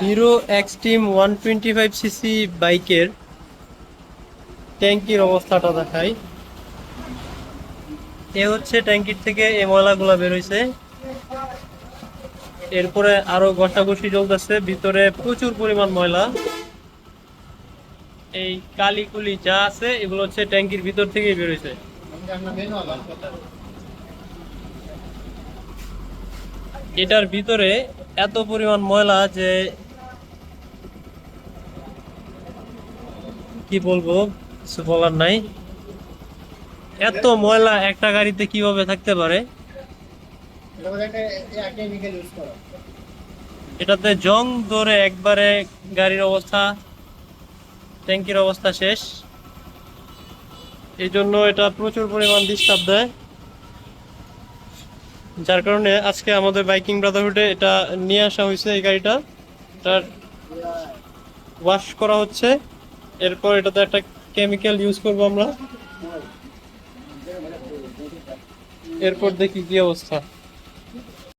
Hero extreme 125 CC বাইকের ট্যাঙ্কির অবস্থাটা দেখাই। এ হচ্ছে ট্যাঙ্কির থেকে এই ময়লাগুলা বেরোইছে। এরপরে আরো ঘষাঘষি চলতেছে, ভিতরে প্রচুর পরিমাণ ময়লা। এই কালিকুলি যা আছে এগুলো হচ্ছে ট্যাঙ্কির ভিতর থেকেই বেরোইছে। এটার ভিতরে এত পরিমাণ ময়লা যে কি বলবো, কিছু বলার নাই। এত ময়লা একটা গাড়িতে কিভাবে থাকতে পারে? এটাতে জং ধরে একবারে গাড়ির অবস্থা, ট্যাঙ্কির অবস্থা শেষ। এই জন্য এটা প্রচুর পরিমাণ ডিস্টার্ব দেয়, যার কারণে আজকে আমাদের বাইকিং ব্রাদারহুডে এটা নিয়ে আসা হয়েছে। এই গাড়িটা এটার ওয়াশ করা হচ্ছে, এরপর এটাতে একটা কেমিক্যাল ইউজ করব আমরা, এরপর দেখি কি অবস্থা।